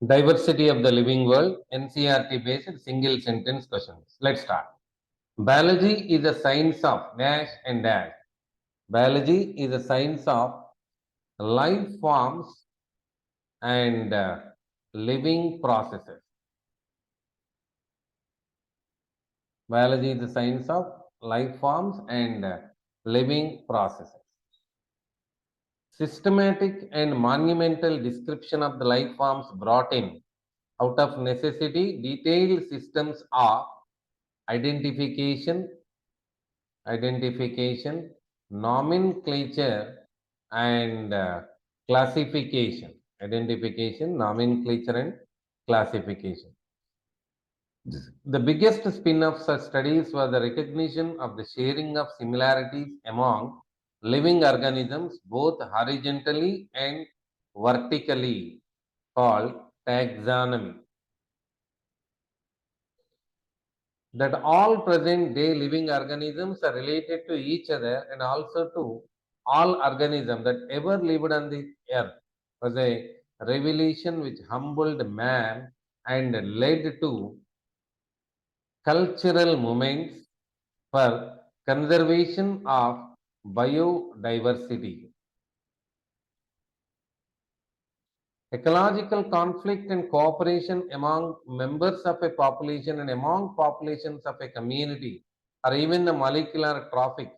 Diversity of the living world, NCERT based single sentence questions. Let's start. Biology is a science of dash and dash. Biology is a science of life forms and living processes. Biology is the science of life forms and living processes. Systematic and monumental description of the life forms brought in out of necessity, detailed systems of identification, nomenclature, and classification. Identification, nomenclature, and classification. The biggest spin-off such studies was the recognition of the sharing of similarities among living organisms, both horizontally and vertically, called taxonomy. That all present day living organisms are related to each other and also to all organisms that ever lived on the earth was a revelation which humbled man and led to cultural movements for conservation of biodiversity. Ecological conflict and cooperation among members of a population and among populations of a community, or even the molecular traffic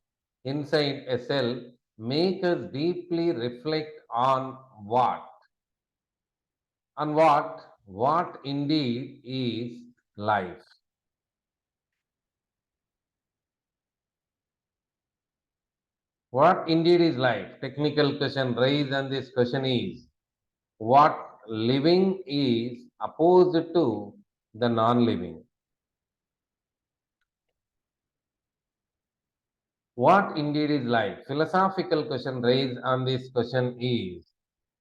inside a cell, make us deeply reflect on what? On what indeed is life. What indeed is life? Technical question raised on this question is what living is opposed to the non-living. What indeed is life? Philosophical question raised on this question is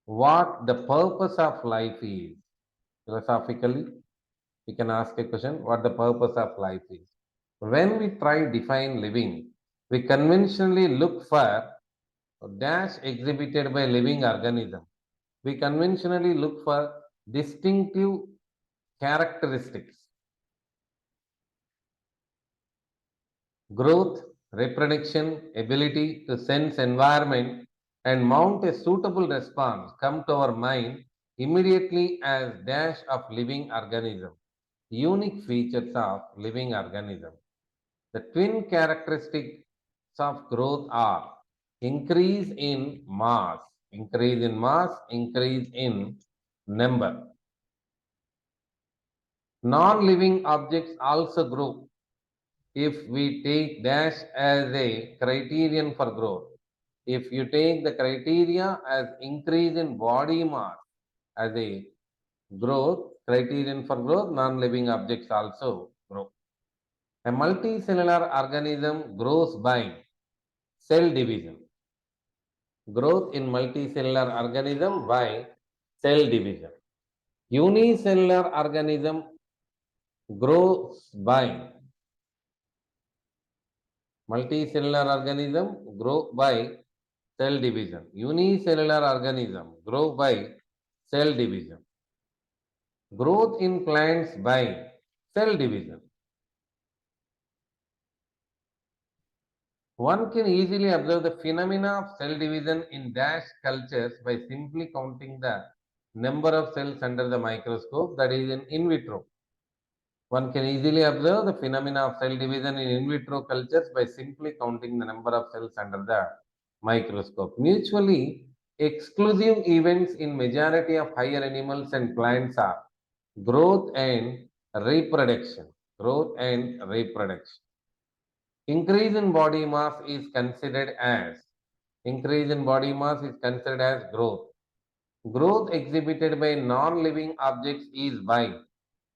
what the purpose of life is. Philosophically, we can ask a question what the purpose of life is. When we try define living, we conventionally look for dash exhibited by living organism. We conventionally look for distinctive characteristics. Growth, reproduction, ability to sense environment and mount a suitable response come to our mind immediately as dash of living organism. Unique features of living organism. The twin characteristics of growth are increase in mass, increase in number. Non-living objects also grow if we take dash as a criterion for growth. If you take the criteria as increase in body mass as a growth, criterion for growth, non-living objects also grow. A multicellular organism grows by cell division. Growth in multicellular organism by cell division. Unicellular organism grows by multicellular organism grow by cell division. Unicellular organism grow by cell division. Growth in plants by cell division. One can easily observe the phenomena of cell division in dash cultures by simply counting the number of cells under the microscope, that is in vitro. One can easily observe the phenomena of cell division in vitro cultures by simply counting the number of cells under the microscope. Mutually exclusive events in majority of higher animals and plants are growth and reproduction. Growth and reproduction. Increase in body mass is considered as growth. Growth exhibited by non-living objects is by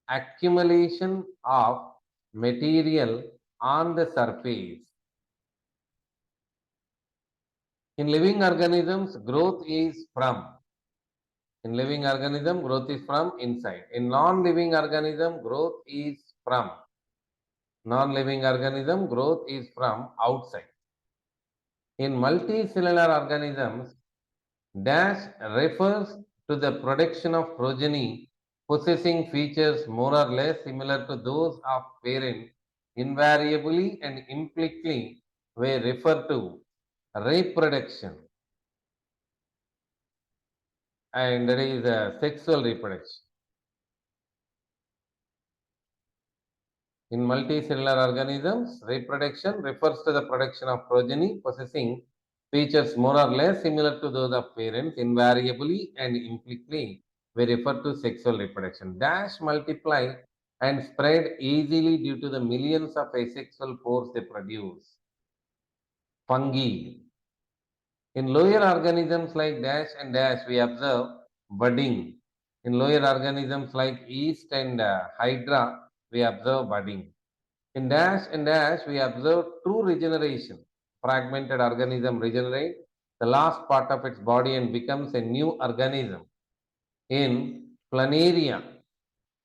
accumulation of material on the surface. In living organisms, growth is from inside. In non-living organism, growth is from outside. In multicellular organisms, dash refers to the production of progeny possessing features more or less similar to those of parent, invariably and implicitly we refer to reproduction, and that is sexual reproduction. In multicellular organisms, reproduction refers to the production of progeny possessing features more or less similar to those of parents, invariably and implicitly. We refer to sexual reproduction. Dash multiply and spread easily due to the millions of asexual pores they produce. Fungi. In lower organisms like dash and dash, we observe budding. In lower organisms like yeast and hydra, we observe budding. In dash and dash, we observe true regeneration. Fragmented organism regenerate the last part of its body and becomes a new organism. In planaria,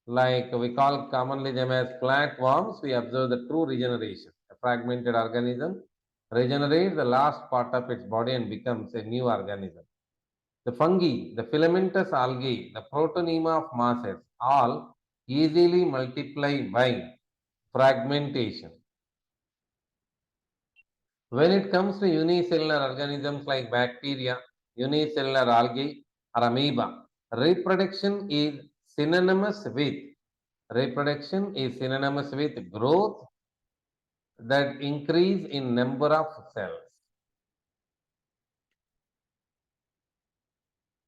like we call commonly them as flatworms, we observe the true regeneration. A fragmented organism regenerates the last part of its body and becomes a new organism. The fungi, the filamentous algae, the protonema of mosses, all easily multiply by fragmentation. When it comes to unicellular organisms like bacteria, unicellular algae, or amoeba, reproduction is synonymous with growth that increase in number of cells.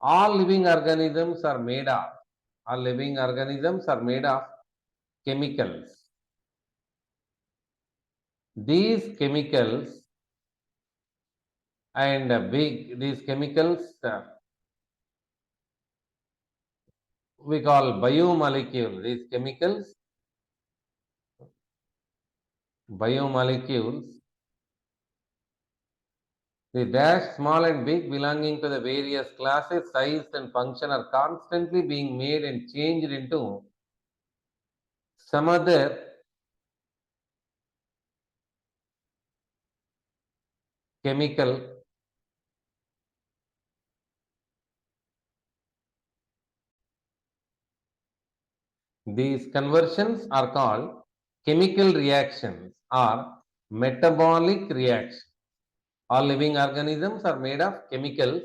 All living organisms are made of chemicals. These chemicals we call biomolecules. Biomolecules, the dash small and big belonging to the various classes, size and function are constantly being made and changed into some other chemical. These conversions are called chemical reactions or metabolic reactions. All living organisms are made of chemicals.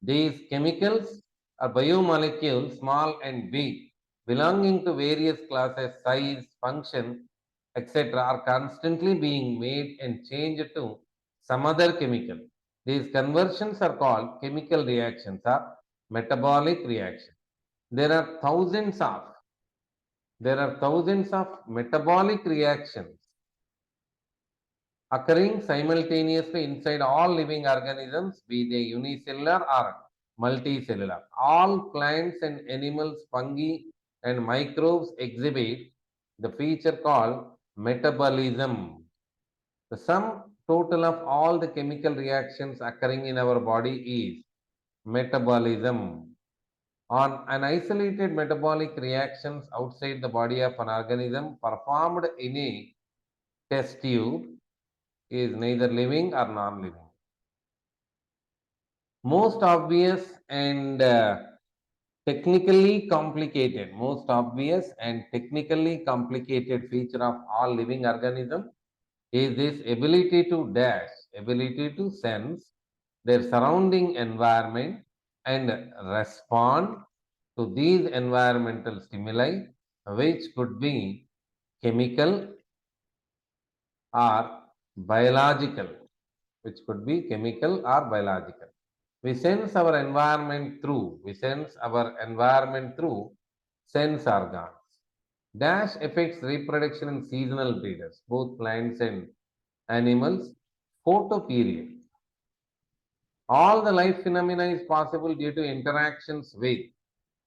These chemicals are biomolecules, small and big, belonging to various classes, size, function, etc., are constantly being made and changed to some other chemical. These conversions are called chemical reactions or metabolic reactions. There are thousands of metabolic reactions occurring simultaneously inside all living organisms, be they unicellular or multicellular. All plants and animals, fungi, and microbes exhibit the feature called metabolism. The sum total of all the chemical reactions occurring in our body is metabolism. On an isolated metabolic reactions outside the body of an organism performed in a test tube is neither living or non-living. Most obvious and technically complicated feature of all living organisms is this ability to sense their surrounding environment and respond to these environmental stimuli, which could be chemical or biological, We sense our environment through sense organs. Dash affects reproduction in seasonal breeders, both plants and animals. Photoperiod. All the life phenomena is possible due to interactions with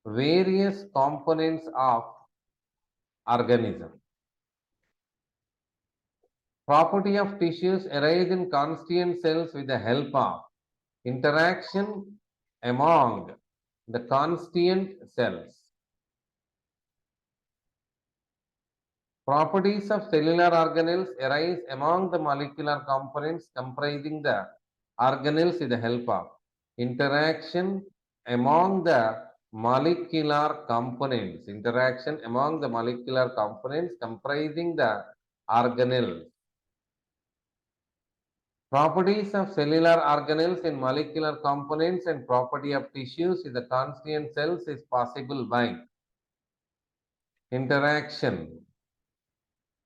various components of organism. Property of tissues arise in constituent cells with the help of interaction among the constituent cells. Properties of cellular organelles arise among the molecular components comprising the organelles with the help of interaction among the molecular components, interaction among the molecular components comprising the organelles. Properties of cellular organelles in molecular components and property of tissues in the constituent cells is possible by interaction.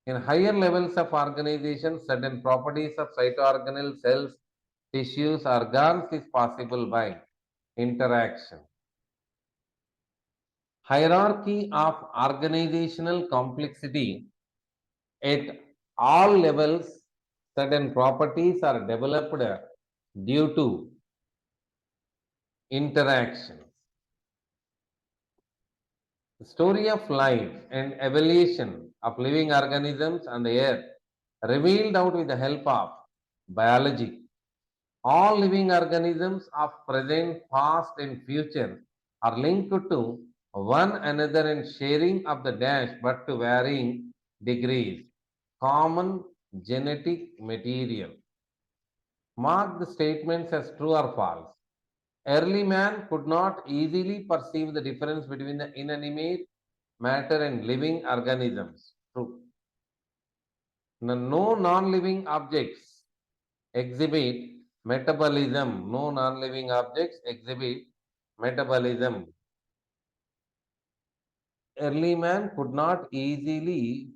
In higher levels of organization, certain properties of cytoorganelle cells, tissues, organs is possible by interaction. Hierarchy of organizational complexity at all levels, certain properties are developed due to interactions. The story of life and evolution of living organisms on the earth revealed out with the help of biology. All living organisms of present, past, and future are linked to one another and sharing of the dash but to varying degrees. Common genetic material. Mark the statements as true or false. Early man could not easily perceive the difference between the inanimate matter and living organisms. True. No non-living objects exhibit metabolism. No non-living objects exhibit metabolism. Early man could not easily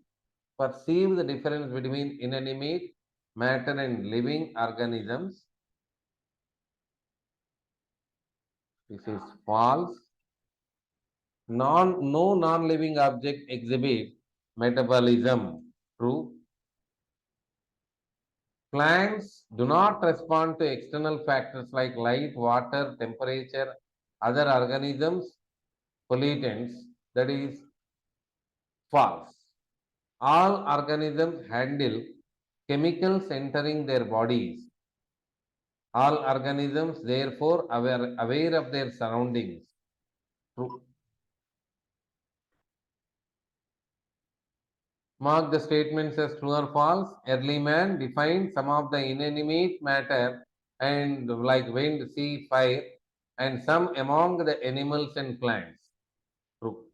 perceive the difference between inanimate matter and living organisms. This is false. No non-living object exhibit metabolism. True. Plants do not respond to external factors like light, water, temperature, other organisms, pollutants. That is false. All organisms handle chemicals entering their bodies. All organisms, therefore, aware of their surroundings. True. Mark the statements as true or false. Early man defined some of the inanimate matter and like wind, sea, fire, and some among the animals and plants. True.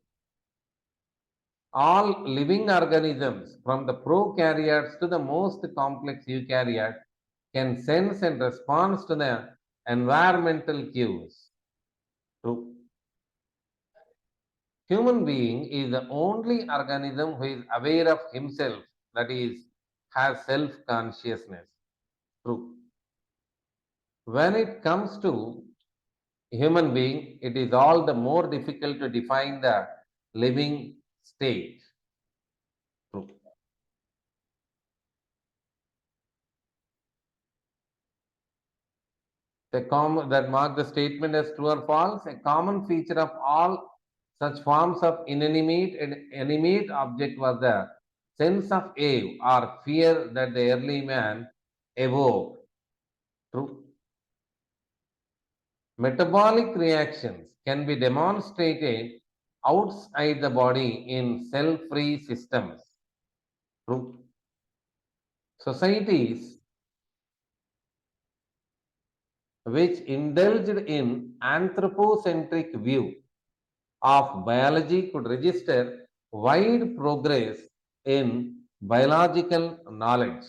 All living organisms, from the prokaryotes to the most complex eukaryote, can sense and respond to the environmental cues. True. Human being is the only organism who is aware of himself, that is, has self consciousness. True. When it comes to human being, it is all the more difficult to define the living state. True. That mark the statement as true or false. A common feature of all such forms of inanimate and animate object was the sense of awe or fear that the early man evoked. True. Metabolic reactions can be demonstrated outside the body in cell-free systems. True. Societies which indulged in anthropocentric view of biology could register wide progress in biological knowledge.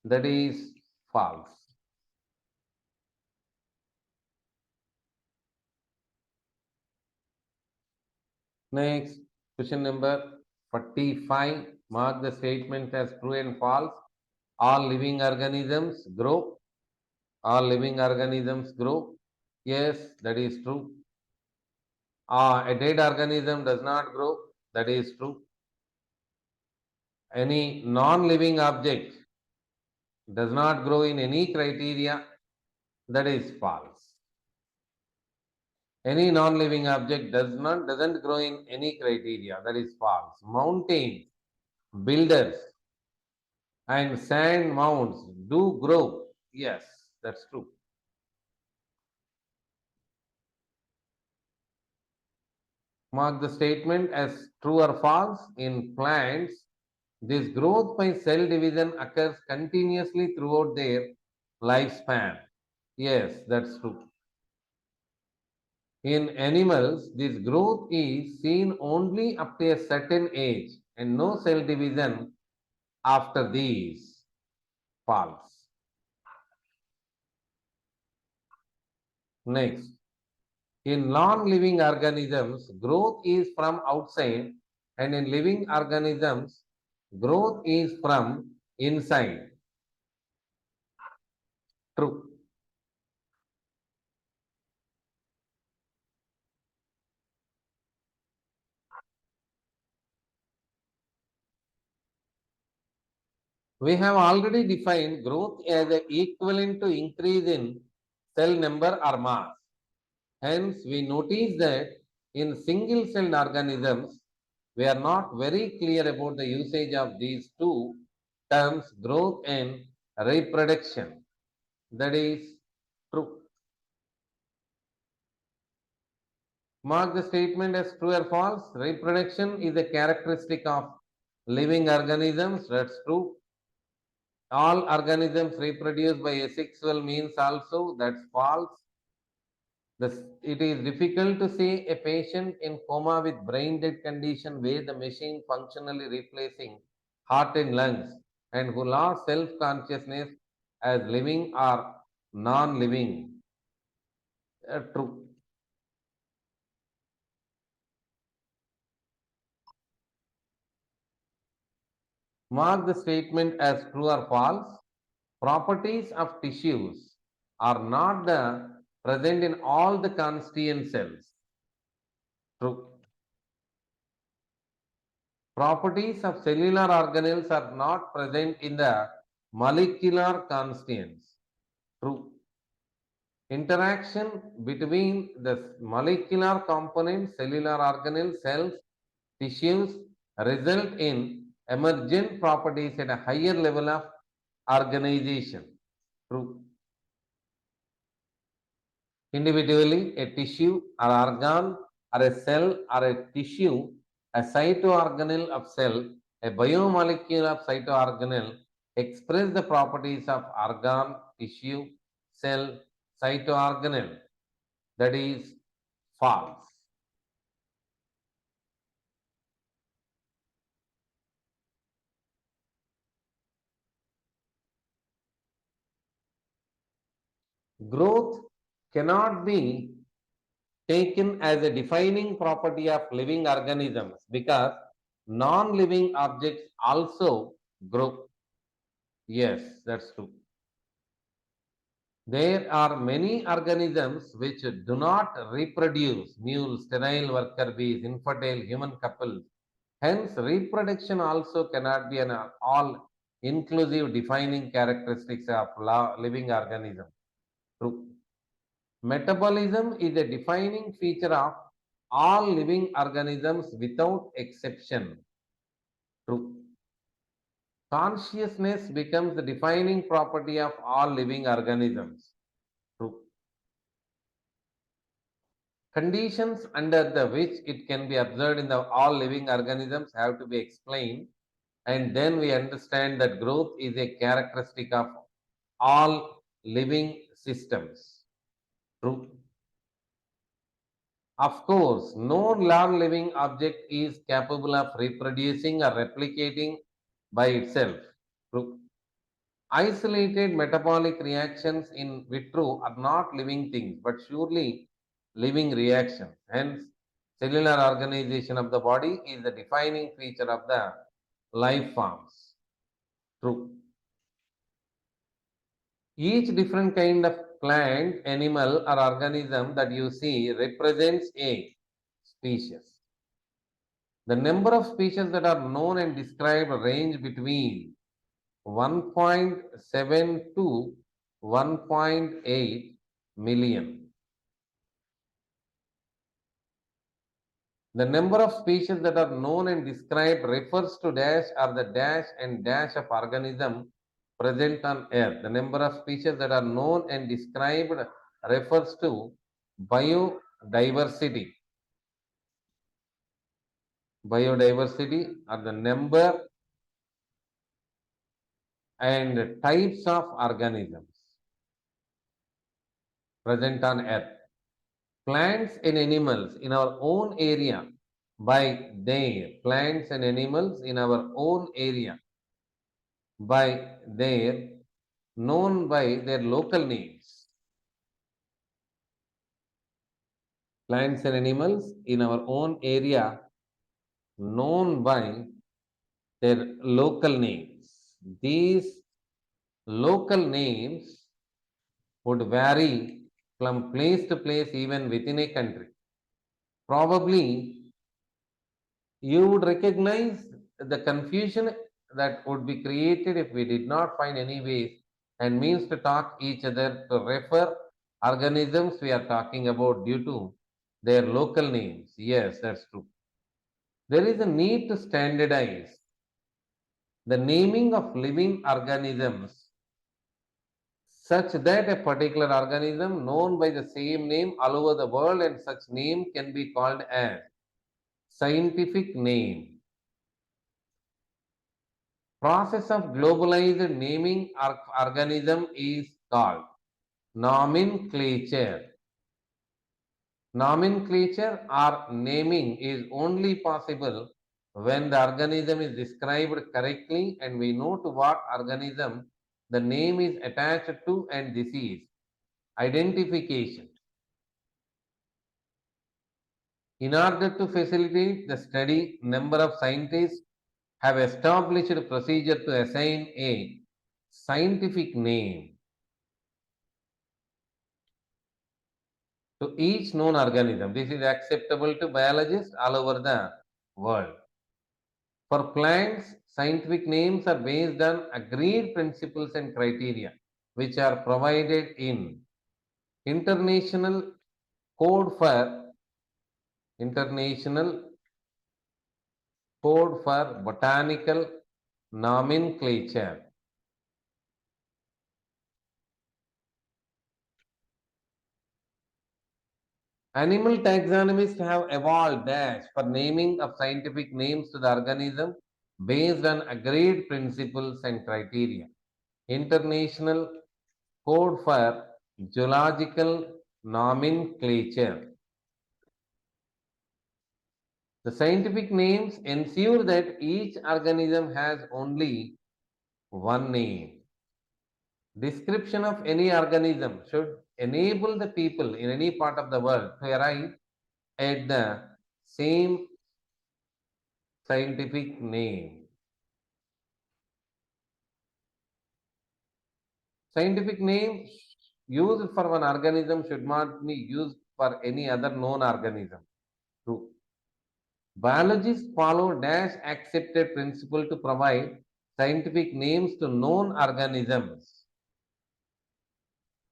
That is false. Next, question number 45. Mark the statement as true and false. All living organisms grow. All living organisms grow. Yes, that is true. A dead organism does not grow. That is true. Any non-living object does not grow in any criteria. That is false. Any non-living object doesn't grow in any criteria. That is false. Mountains, builders, and sand mounds do grow. Yes, that's true. Mark the statement as true or false. In plants, this growth by cell division occurs continuously throughout their lifespan. Yes, that's true. In animals, this growth is seen only up to a certain age and no cell division after these falls. Next, in non-living organisms, growth is from outside, and in living organisms, growth is from inside. True. We have already defined growth as a equivalent to increase in cell number or mass. Hence, we notice that in single-celled organisms, we are not very clear about the usage of these two terms, growth and reproduction. That is true. Mark the statement as true or false. Reproduction is a characteristic of living organisms. That's true. All organisms reproduce by asexual means also. That's false. It is difficult to say a patient in coma with brain dead condition where the machine functionally replacing heart and lungs and who lost self-consciousness as living or non-living. True. Mark the statement as true or false. Properties of tissues are not present in all the constituent cells. True. Properties of cellular organelles are not present in the molecular constituents. True. Interaction between the molecular components, cellular organelles, cells, tissues result in emergent properties at a higher level of organization. True. Individually, a tissue or organ or a cell or a tissue, a cytoorganelle of cell, a biomolecule of cytoorganelle express the properties of organ, tissue, cell, cytoorganelle. That is false. Growth cannot be taken as a defining property of living organisms because non-living objects also grow. Yes, that's true. There are many organisms which do not reproduce, mules, sterile worker bees, infertile human couples. Hence, reproduction also cannot be an all inclusive defining characteristics of living organism. True. Metabolism is a defining feature of all living organisms without exception. True. Consciousness becomes the defining property of all living organisms. True. Conditions under the which it can be observed in the all living organisms have to be explained, and then we understand that growth is a characteristic of all living systems. True. Of course, no non-living object is capable of reproducing or replicating by itself. True. Isolated metabolic reactions in vitro are not living things, but surely living reactions. Hence, cellular organization of the body is the defining feature of the life forms. True. Each different kind of plant, animal, or organism that you see represents a species. The number of species that are known and described range between 1.7 to 1.8 million. The number of species that are known and described refers to dash or the dash and dash of organism present on earth. The number of species that are known and described refers to biodiversity. Biodiversity are the number and types of organisms present on earth. plants and animals in our own area by their plants and animals in our own area by their known by their local names. Plants and animals in our own area known by their local names. These local names would vary from place to place even within a country. Probably you would recognize the confusion that would be created if we did not find any ways and means to talk each other to refer organisms we are talking about due to their local names. Yes, that's true. There is a need to standardize the naming of living organisms such that a particular organism known by the same name all over the world and such name can be called as scientific name. Process of globalized naming organism is called nomenclature. Nomenclature or naming is only possible when the organism is described correctly and we know to what organism the name is attached to, and this is identification. In order to facilitate the study, number of scientists have established a procedure to assign a scientific name to each known organism. This is acceptable to biologists all over the world. For plants, scientific names are based on agreed principles and criteria, which are provided in International Code for International Code for Botanical Nomenclature. Animal taxonomists have evolved dash for naming of scientific names to the organism based on agreed principles and criteria. International Code for Zoological Nomenclature. The scientific names ensure that each organism has only one name. Description of any organism should enable the people in any part of the world to arrive at the same scientific name. Scientific name used for one organism should not be used for any other known organism. True. Biologists follow dash accepted principle to provide scientific names to known organisms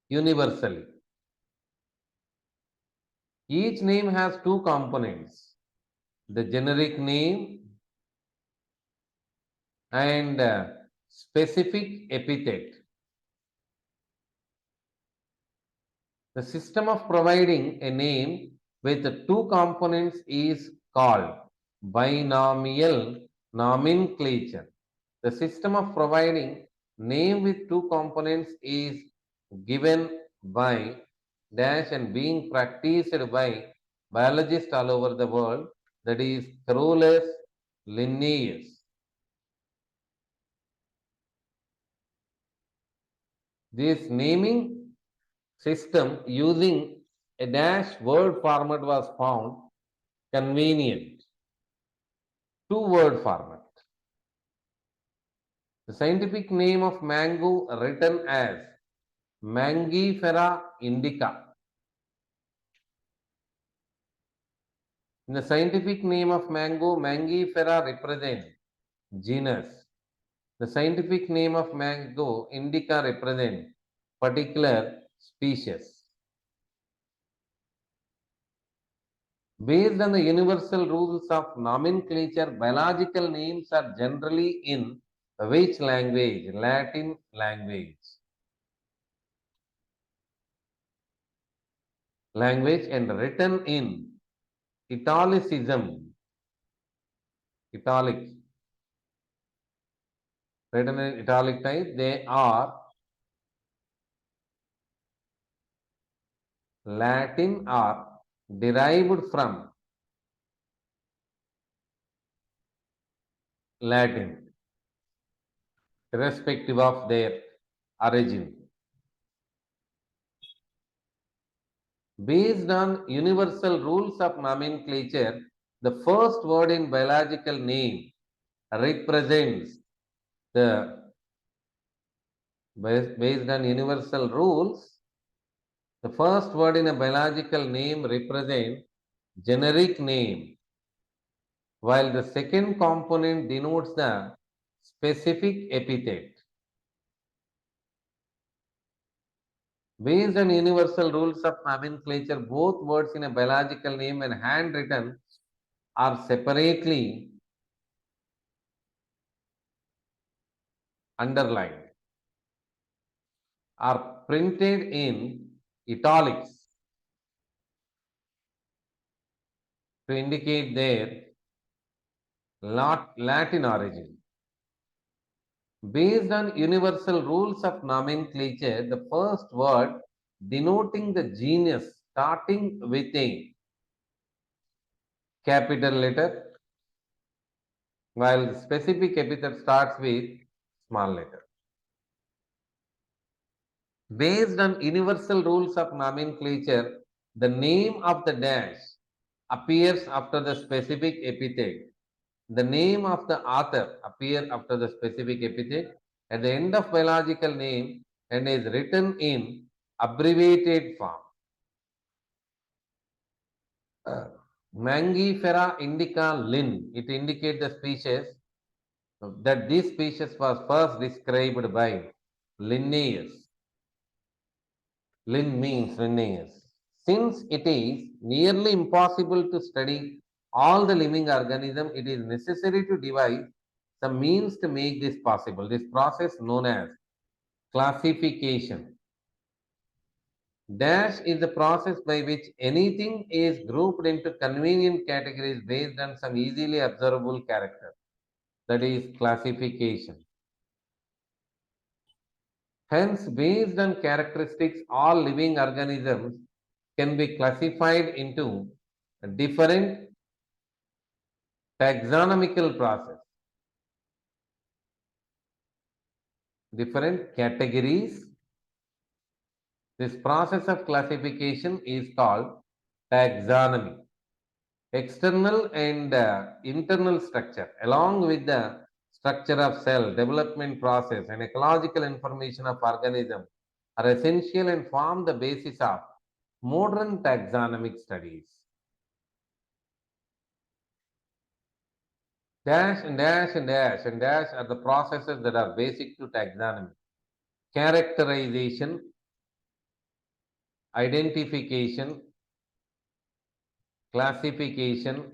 universally. Each name has two components, the generic name and specific epithet. The system of providing a name with the two components is called binomial nomenclature. The system of providing name with two components is given by dash and being practiced by biologists all over the world, that is Carolus Linnaeus. This naming system using a dash word format was found convenient. Two-word format. The scientific name of mango written as Mangifera indica. In the scientific name of mango, Mangifera represents genus. The scientific name of mango indica represents particular species. Based on the universal rules of nomenclature, biological names are generally in which language? Latin language. Language and written in Italicism. Italic. Written in italic type, they are Latin or derived from Latin, irrespective of their origin. Based on universal rules of nomenclature, the first word in biological name represents the based on universal rules, the first word in a biological name represents generic name, while the second component denotes the specific epithet. Based on universal rules of nomenclature, both words in a biological name when handwritten are separately underlined, are printed in italics to indicate their Latin origin. Based on universal rules of nomenclature, the first word denoting the genus starting with a capital letter, while the specific epithet starts with small letter. Based on universal rules of nomenclature, the name of the dash appears after the specific epithet. The name of the author appears after the specific epithet at the end of biological name and is written in abbreviated form. Mangifera indica Linn. It indicates the species that this species was first described by Linnaeus. Linn means Linnaeus. Since it is nearly impossible to study all the living organisms, it is necessary to devise some means to make this possible. This process known as classification. Dash is the process by which anything is grouped into convenient categories based on some easily observable character. That is classification. Hence, based on characteristics, all living organisms can be classified into different taxonomical process, different categories. This process of classification is called taxonomy. External and internal structure, along with the structure of cell, development process, and ecological information of organism are essential and form the basis of modern taxonomic studies. Dash and dash and dash and dash are the processes that are basic to taxonomy. Characterization, identification, classification,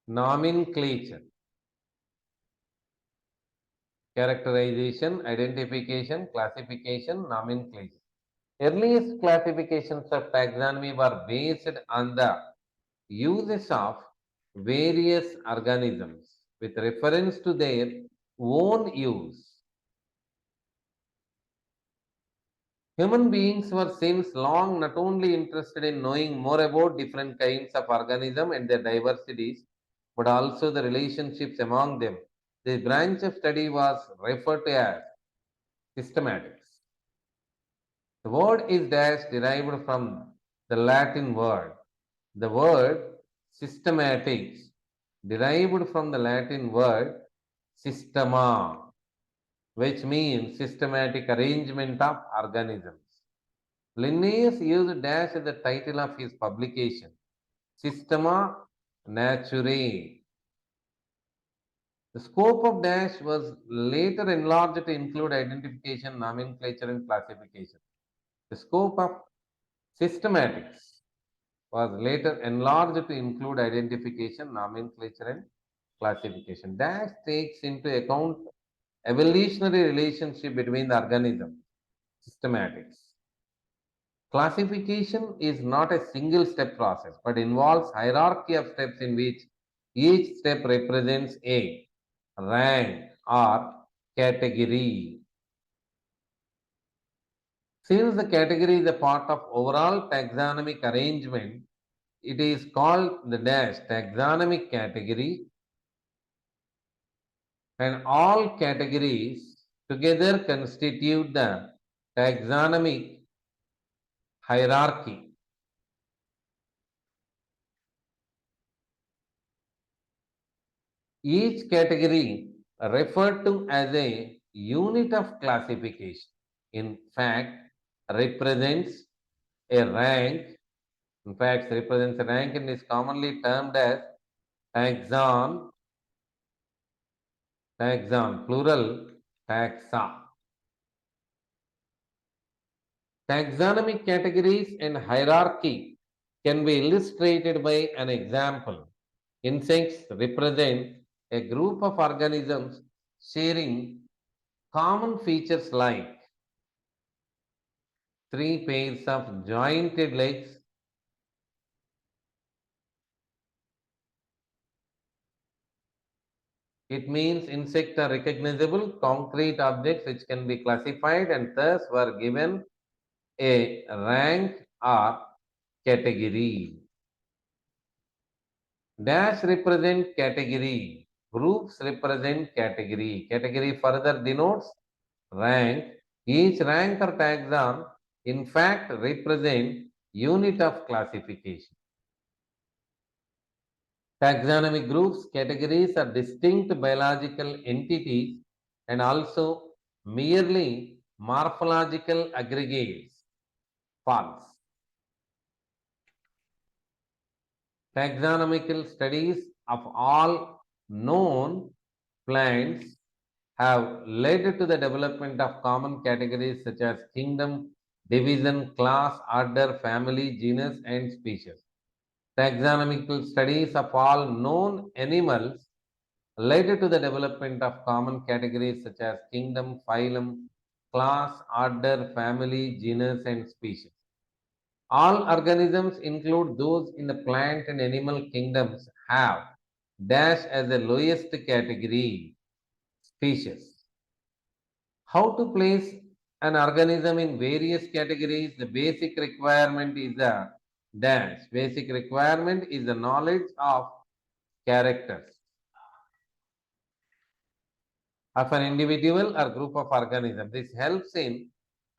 nomenclature. Characterization, identification, classification, nomenclature. Earliest classifications of taxonomy were based on the uses of various organisms with reference to their own use. Human beings were since long not only interested in knowing more about different kinds of organisms and their diversities, but also the relationships among them. This branch of study was referred to as systematics. The word is dash derived from the Latin word. The word systematics derived from the Latin word systema, which means systematic arrangement of organisms. Linnaeus used dash as the title of his publication, Systema Naturae. The scope of dash was later enlarged to include identification, nomenclature, and classification. The scope of systematics was later enlarged to include identification, nomenclature, and classification. Dash takes into account evolutionary relationship between the organism. Systematics. Classification is not a single step process but involves hierarchy of steps in which each step represents a rank or category. Since the category is a part of overall taxonomic arrangement, it is called the dash taxonomic category, and all categories together constitute the taxonomic hierarchy. Each category referred to as a unit of classification, in fact, represents a rank. In fact, represents a rank and is commonly termed as taxon, plural, taxa. Taxonomic categories and hierarchy can be illustrated by an example. Insects represent a group of organisms sharing common features like three pairs of jointed legs, it means insects are recognizable concrete objects which can be classified and thus were given a rank or category. Dash represent category. Groups represent category. Category further denotes rank. Each rank or taxon in fact represent unit of classification. Taxonomic groups, categories are distinct biological entities and also merely morphological aggregates. False. Taxonomical studies of all known plants have led to the development of common categories such as kingdom, division, class, order, family, genus, and species. Taxonomical studies of all known animals led to the development of common categories such as kingdom, phylum, class, order, family, genus, and species. All organisms include those in the plant and animal kingdoms have dash as the lowest category, species. How to place an organism in various categories? The basic requirement is the dash. Basic requirement is the knowledge of characters of an individual or group of organisms. This helps in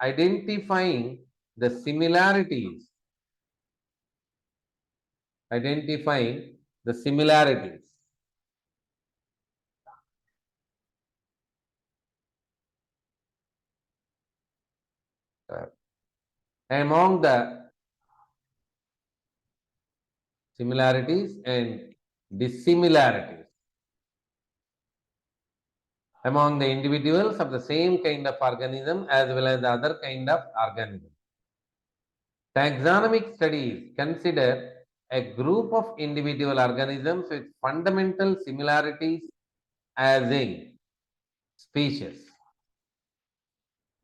identifying the similarities. Identifying the similarities among the similarities and dissimilarities among the individuals of the same kind of organism as well as the other kind of organism. Taxonomic studies consider a group of individual organisms with fundamental similarities as a species.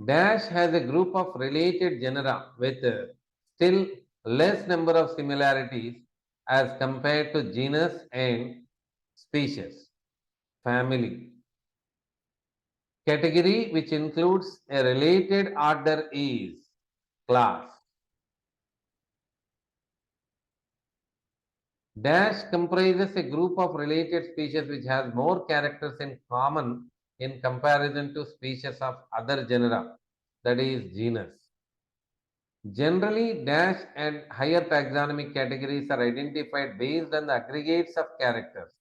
Dash has a group of related genera with still less number of similarities as compared to genus and species. Family. Category which includes a related order is class. Dash comprises a group of related species which has more characters in common in comparison to species of other genera, that is genus. Generally, dash and higher taxonomic categories are identified based on the aggregates of characters.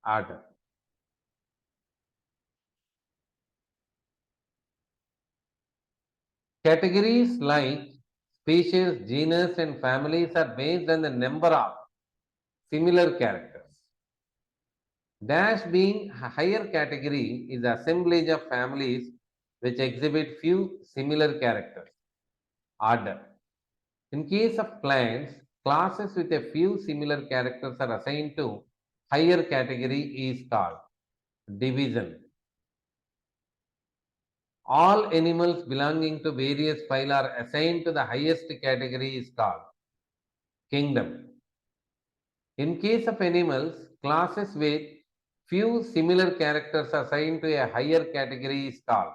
Order. Categories like species, genus, and families are based on the number of similar characters. Dash being a higher category is the assemblage of families which exhibit few similar characters. Order. In case of plants, classes with a few similar characters are assigned to higher category is called division. All animals belonging to various phyla are assigned to the highest category is called kingdom. In case of animals, classes with few similar characters assigned to a higher category is called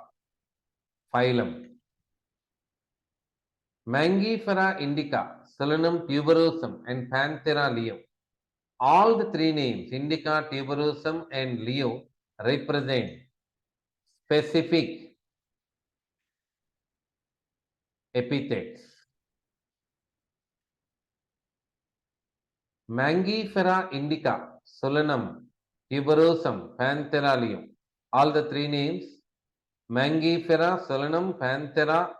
phylum. Mangifera indica, Solanum tuberosum, and Panthera leo. All the three names, indica, tuberosum, and leo, represent specific epithets. Mangifera indica, Solanum, tuberosum, Panthera leo. All the three names, Mangifera, Solanum, Panthera,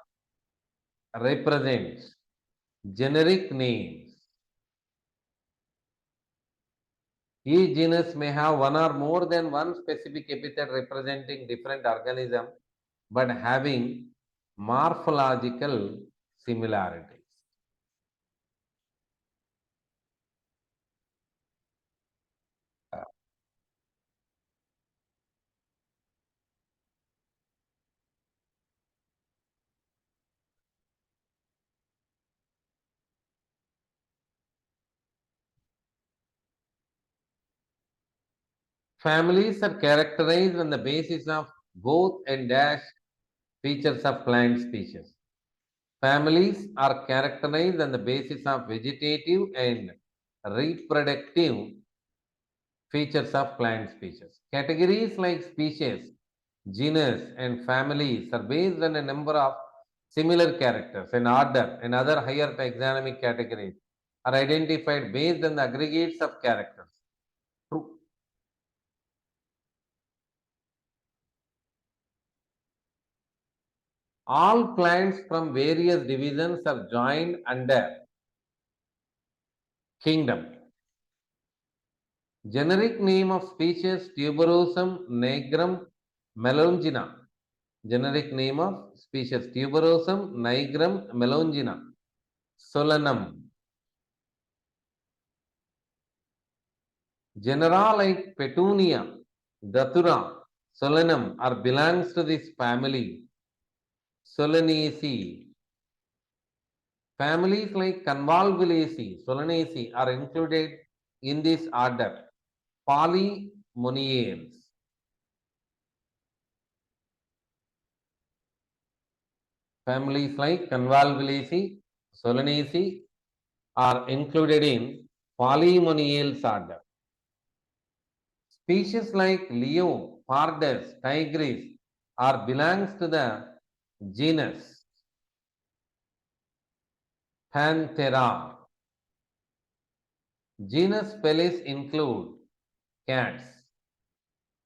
represents generic names. Each genus may have one or more than one specific epithet representing different organism but having morphological similarities. Families are characterized on the basis of both and dash features of plant species. Families are characterized on the basis of vegetative and reproductive features of plant species. Categories like species, genus, and families are based on a number of similar characters, and order and other higher taxonomic categories are identified based on the aggregates of characters. True. All plants from various divisions are joined under kingdom. Generic name of species Tuberosum nigrum melongena. Generic name of species Tuberosum nigrum melongena. Solanum. Genera like Petunia, Datura, Solanum are belongs to this family. Solanaceae. Families like Convolvulaceae, Solanaceae are included in this order. Polymoniales. Families like Convolvulaceae, Solanaceae are included in Polymoniales order. Species like Leo, Pardus, Tigris are belongs to the genus Panthera. Genus Felis include cats.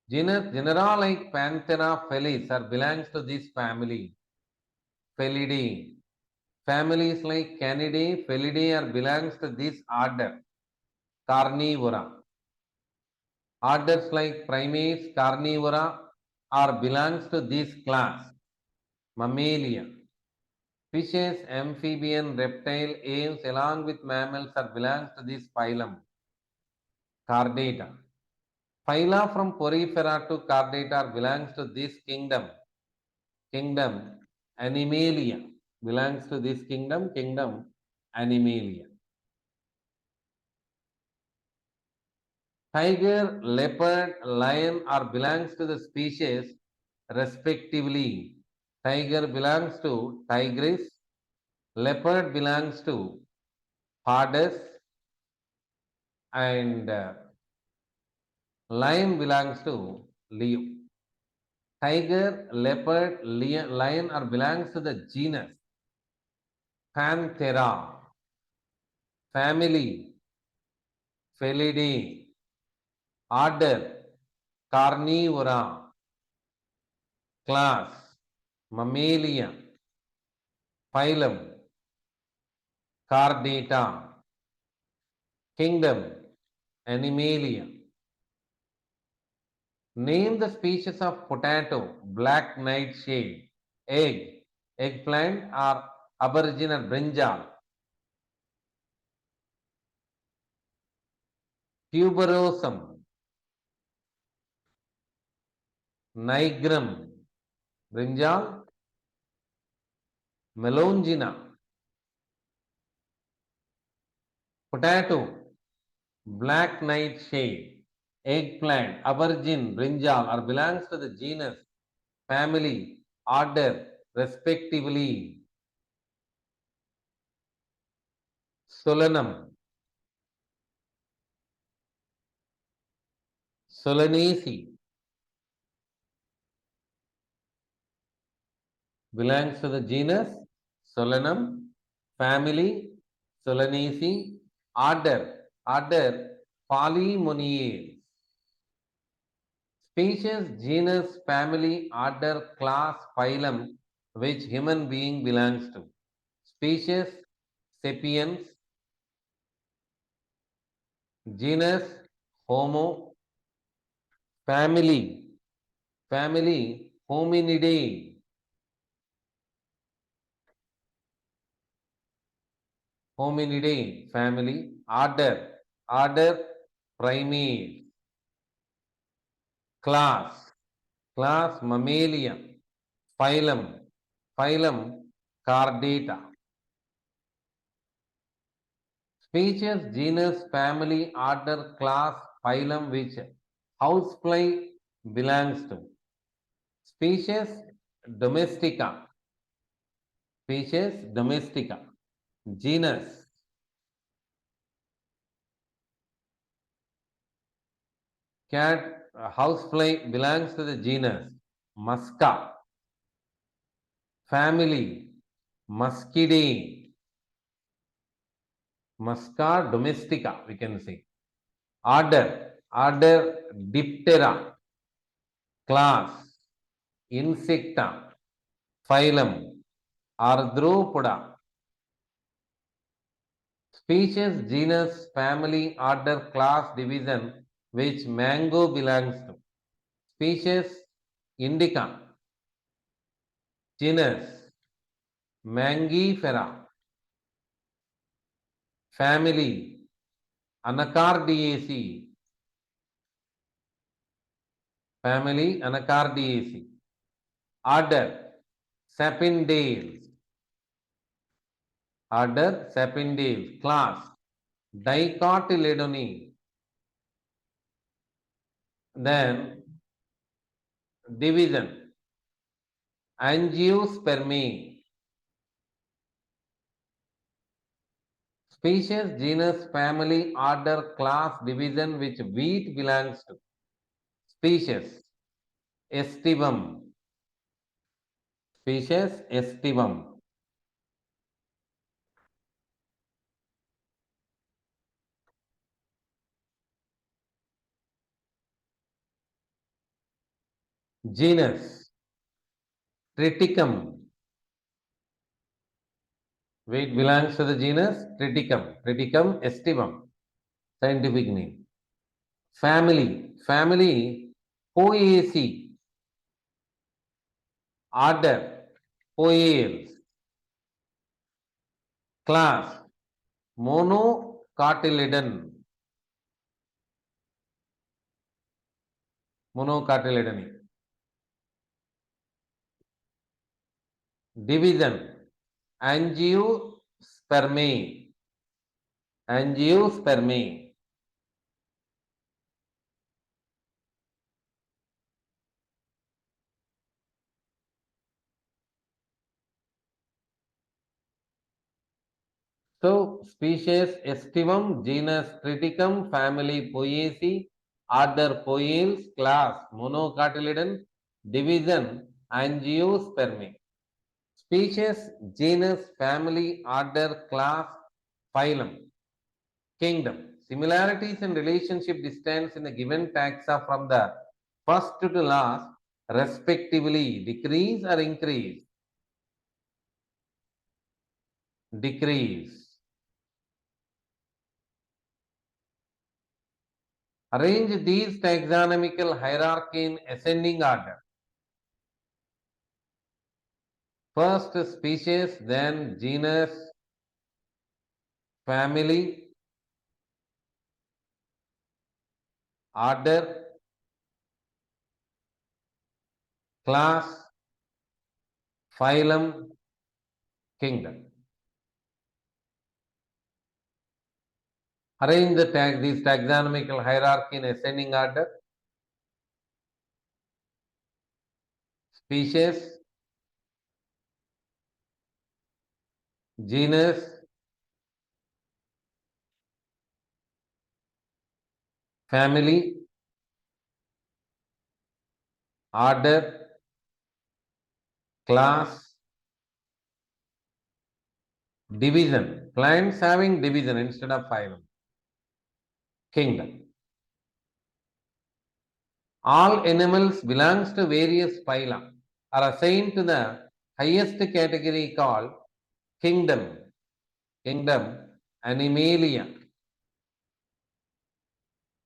Genera like Panthera felis are belongs to this family. Felidae. Families like Canidae, Felidae are belongs to this order. Carnivora. Orders like primates, carnivora are belongs to this class. Mammalia. Fishes, amphibian, reptile, aves along with mammals are belongs to this phylum. Chordata. Phyla from Porifera to Chordata belongs to this kingdom. Kingdom Animalia belongs to this kingdom. Kingdom Animalia. Tiger, leopard, lion are belongs to the species respectively. Tiger belongs to Tigris. Leopard belongs to Pardus. And lion belongs to Leo. Tiger, leopard, lion are belongs to the genus Panthera. Family Felidae. Order Carnivora. Class Mammalia. Phylum Chordata. Kingdom Animalia. Name the species of potato, black nightshade, egg, eggplant, or aboriginal brinjal. Tuberosum, nigrum, brinjal, melongena, potato, black nightshade, eggplant, aborigine, brinjal are belongs to the genus, family, order, respectively. Solanum, Solanaceae belongs to the genus Solanum, family Solanaceae, order Polymoniae, species, genus, family, order, class, phylum, which human being belongs to. Species, sapiens, genus, Homo, family, Hominidae, family, order, primate, class, Mammalia, phylum, Chordata. Species, genus, family, order, class, phylum which housefly belongs to. Species, domestica. Genus, cat, housefly belongs to the genus Musca. Family, Muscidae. Musca domestica, we can say. Order, Diptera. Class, Insecta. Phylum, Arthropoda. Species, genus, family, order, class, division which mango belongs to. Species, Indica. Genus, Mangifera. Family, Anacardiaceae. Order, Sapindales. Class, Dicotyledone. Then, division, Angiospermae. Species, genus, family, order, class, division which wheat belongs to. Species, Estivum. Genus, Triticum. Wheat belongs to the genus Triticum estivum, scientific name. Family, Poaceae. Order, Poales. Class, Monocotyledon. Division, Angiospermae. So, species Estivum, genus Triticum, family Poaceae, order Poales, class Monocotyledon, division Angiospermae. Species, genus, family, order, class, phylum, kingdom. Similarities and relationship distance in the given taxa from the first to the last, respectively, decrease or increase? Decrease. Arrange these taxonomical hierarchy in ascending order. First species, then genus, family, order, class, phylum, kingdom. Arrange these taxonomical hierarchy in ascending order. Species, genus, family, order, class, division. Plants having division instead of phylum. Kingdom. All animals belongs to various phyla are assigned to the highest category called kingdom. Kingdom Animalia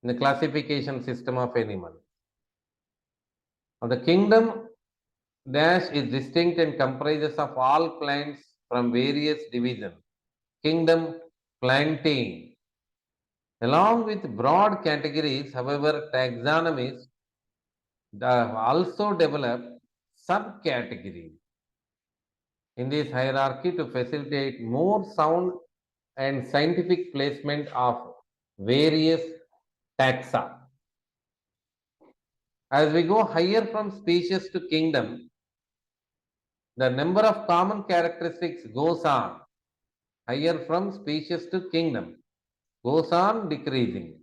in the classification system of animals. Now, the kingdom dash is distinct and comprises of all plants from various divisions. Kingdom plantain. Along with broad categories, however, taxonomies also develop subcategories in this hierarchy to facilitate more sound and scientific placement of various taxa. As we go higher from species to kingdom, the number of common characteristics goes on. Higher from species to kingdom goes on decreasing.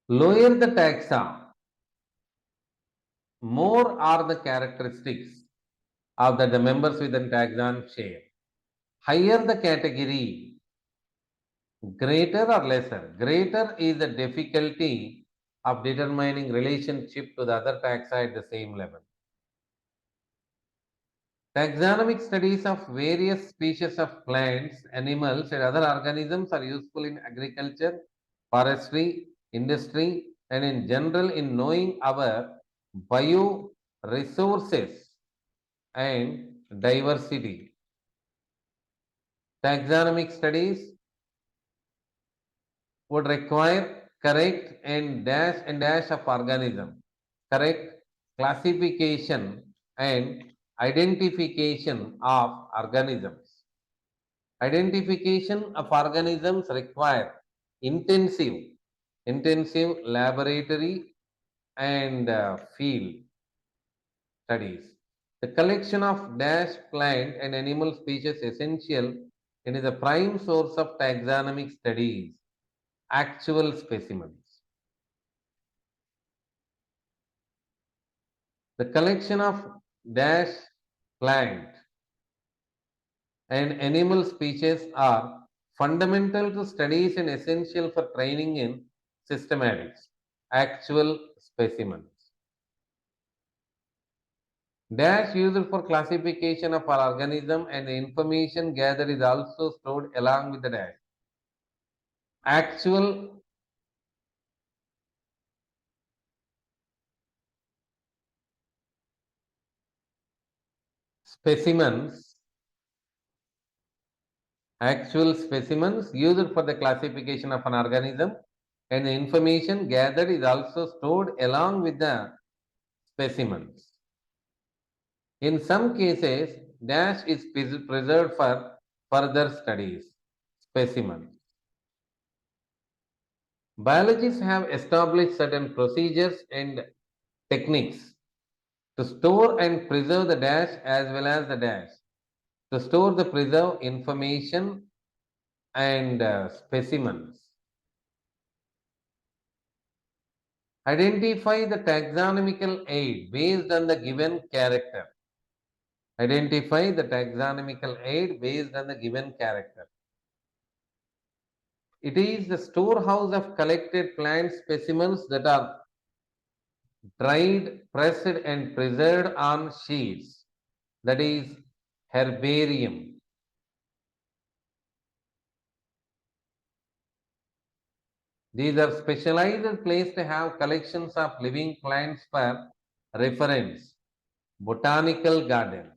Lower the taxa, more are the characteristics of the members within taxon share. Higher the category, greater or lesser. Greater is the difficulty of determining relationship to the other taxa at the same level. Taxonomic studies of various species of plants, animals, and other organisms are useful in agriculture, forestry, industry, and in general in knowing our bioresources and diversity. Taxonomic studies would require correct and dash of organism, correct classification and identification of organisms. Identification of organisms require intensive laboratory and field studies. The collection of dash plant and animal species essential and is a prime source of taxonomic studies. Actual specimens. The collection of dash plant and animal species are fundamental to studies and essential for training in systematics. Actual specimens. Dash used for classification of an organism and the information gathered is also stored along with the dash. Actual specimens used for the classification of an organism and the information gathered is also stored along with the specimens. In some cases, dash is preserved for further studies. Specimens. Biologists have established certain procedures and techniques to store and preserve the dash as well as the dash. To store the preserve information and specimens. Identify the taxonomical aid based on the given character. Identify the taxonomical aid based on the given character. It is the storehouse of collected plant specimens that are dried, pressed, and preserved on sheets. That is herbarium. These are specialized places to have collections of living plants for reference. Botanical gardens.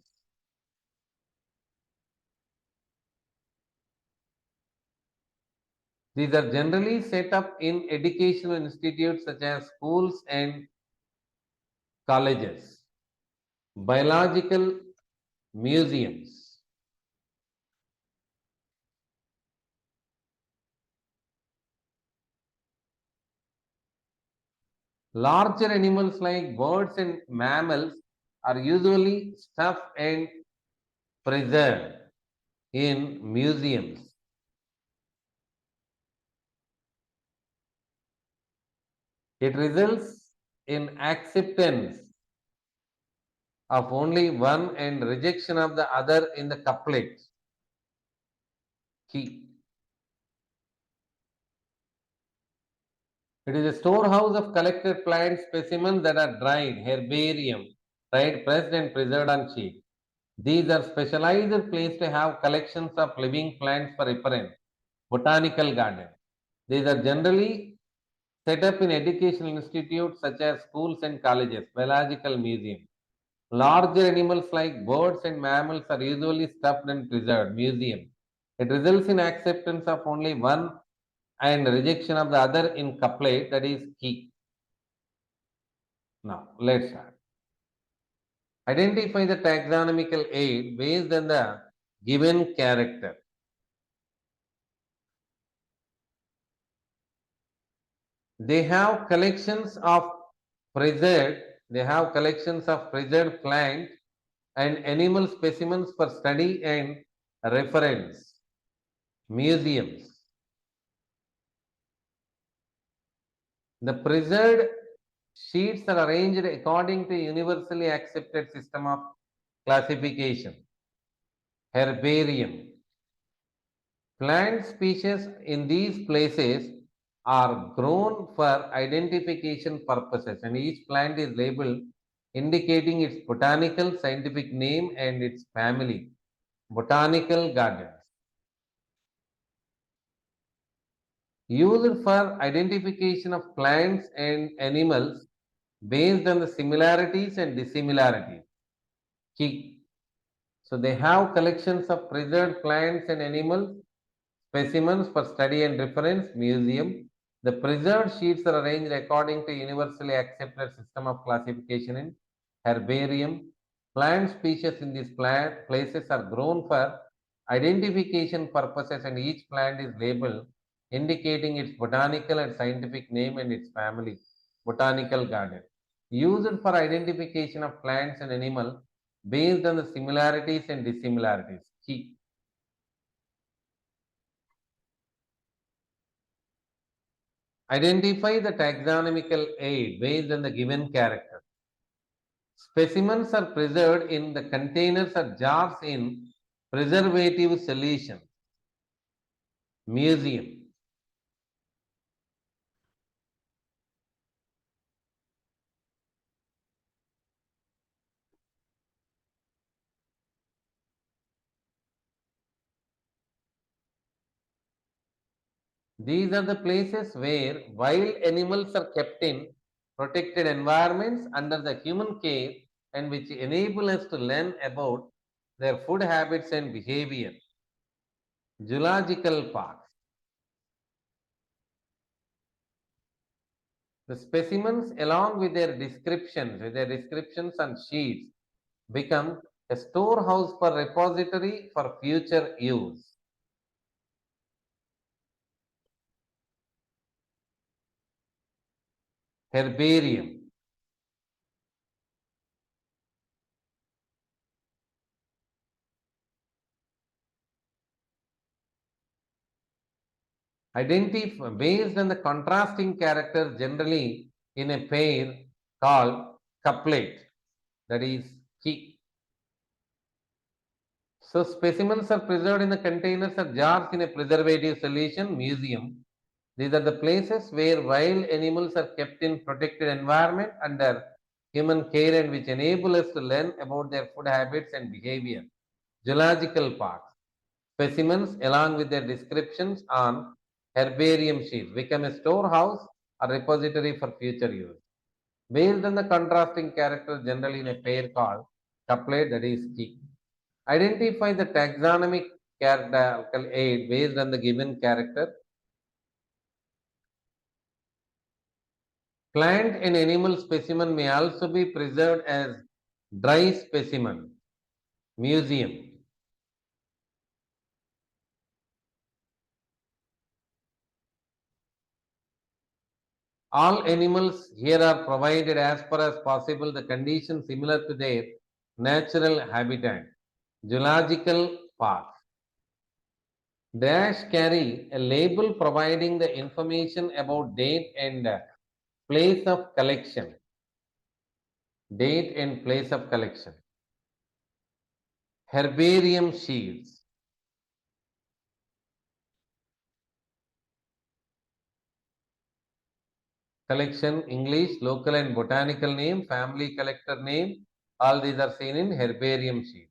These are generally set up in educational institutes such as schools and colleges. Biological museums. Larger animals like birds and mammals are usually stuffed and preserved in museums. It results in acceptance of only one and rejection of the other in the couplet. Key. It is a storehouse of collected plant specimens that are dried, herbarium, dried, pressed, and preserved on sheet. These are specialized place to have collections of living plants for reference. Botanical garden. These are generally set up in educational institutes such as schools and colleges, biological museums. Larger animals like birds and mammals are usually stuffed and preserved, museum. It results in acceptance of only one and rejection of the other in couplet, that is key. Now, let's start. Identify the taxonomical aid based on the given character. They have collections of preserved, they have collections of preserved plant and animal specimens for study and reference. Museums. The preserved sheets are arranged according to universally accepted system of classification. Herbarium. Plant species in these places are grown for identification purposes, and each plant is labeled indicating its botanical scientific name and its family. Botanical gardens. Used for identification of plants and animals based on the similarities and dissimilarities. Key. So they have collections of preserved plants and animals specimens for study and reference. Museum. The preserved sheets are arranged according to universally accepted system of classification in herbarium. Plant species in these plant places are grown for identification purposes, and each plant is labeled indicating its botanical and scientific name and its family. Botanical garden. Used for identification of plants and animals based on the similarities and dissimilarities. Key. Identify the taxonomical aid based on the given character. Specimens are preserved in the containers or jars in preservative solution. Museum. These are the places where wild animals are kept in protected environments under the human care and which enable us to learn about their food habits and behavior. Zoological parks. The specimens, along with their descriptions on sheets, become a storehouse for repository for future use. Herbarium. Identify based on the contrasting characters generally in a pair called couplet, that is key. So specimens are preserved in the containers or jars in a preservative solution. Museum. These are the places where wild animals are kept in protected environment under human care and which enable us to learn about their food habits and behavior. Zoological parks. Specimens along with their descriptions on herbarium sheets become a storehouse or repository for future use. Based on the contrasting characters generally in a pair called couplet, that is key. Identify the taxonomic characteristical aid based on the given character. Plant and animal specimen may also be preserved as dry specimen. Museum. All animals here are provided as far as possible the conditions similar to their natural habitat. Zoological parks. Dash carry a label providing the information about date and place of collection. Date and place of collection. Herbarium sheaves. Collection, English, local and botanical name, family collector name. All these are seen in herbarium sheet.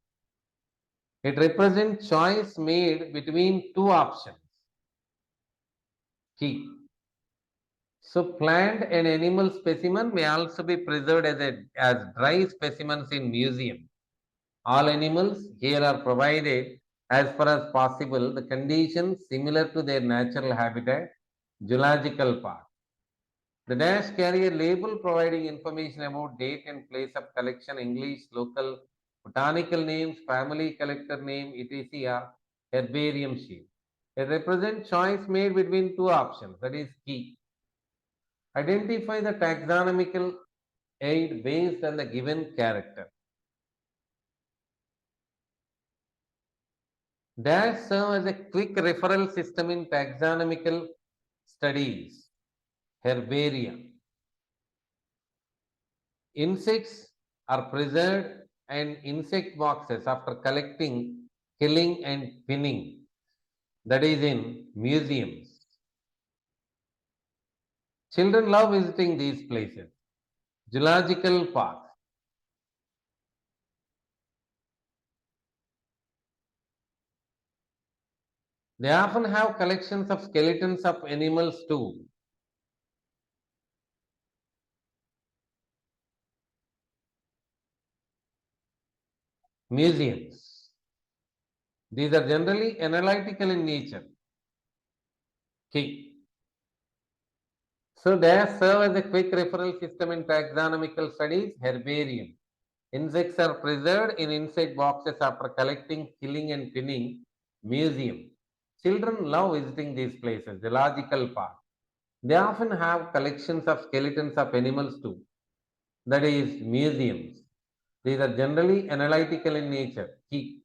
It represents choice made between two options. Key. So plant and animal specimen may also be preserved as dry specimens in museum. All animals here are provided as far as possible the conditions similar to their natural habitat, zoological park. The dash carry a label providing information about date and place of collection, English, local, botanical names, family collector name, etc. or herbarium sheet. It represents choice made between two options, that is key. Identify the taxonomical aid based on the given character. Dash serve as a quick referral system in taxonomical studies. Herbaria. Insects are preserved and insect boxes after collecting, killing and pinning. That is in museums. Children love visiting these places. Zoological parks. They often have collections of skeletons of animals too. Museums. These are generally analytical in nature. Key. So they serve as a quick referral system in taxonomical studies. Herbarium. Insects are preserved in insect boxes after collecting, killing, and pinning. Museum. Children love visiting these places. Zoological park. They often have collections of skeletons of animals too. That is, museums. These are generally analytical in nature. Key.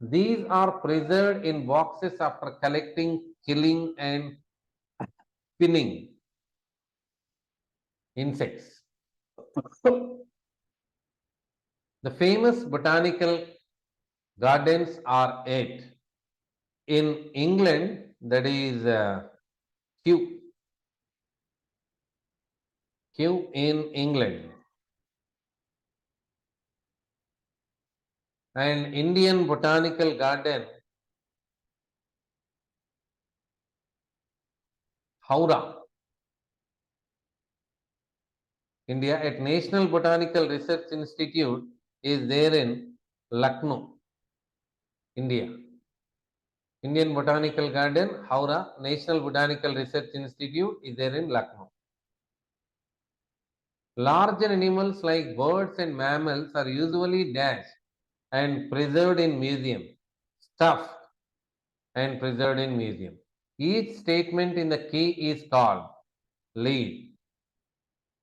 These are preserved in boxes after collecting, killing, and pinning insects. The famous botanical gardens are eight. In England, that is Kew. Kew in England. And Indian Botanical Garden, Howrah, India, at National Botanical Research Institute is there in Lucknow, India. Indian Botanical Garden, Howrah, National Botanical Research Institute is there in Lucknow. Larger animals like birds and mammals are usually dashed and preserved in museum, stuffed and preserved in museum. Each statement in the key is called lead.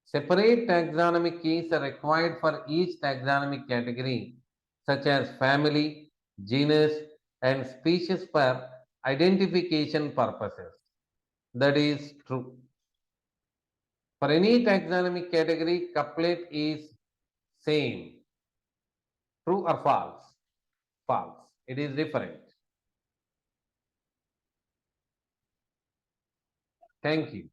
Separate taxonomic keys are required for each taxonomic category, such as family, genus, and species for identification purposes. That is true. For any taxonomic category, couplet is same. True or false? False. It is different. Thank you.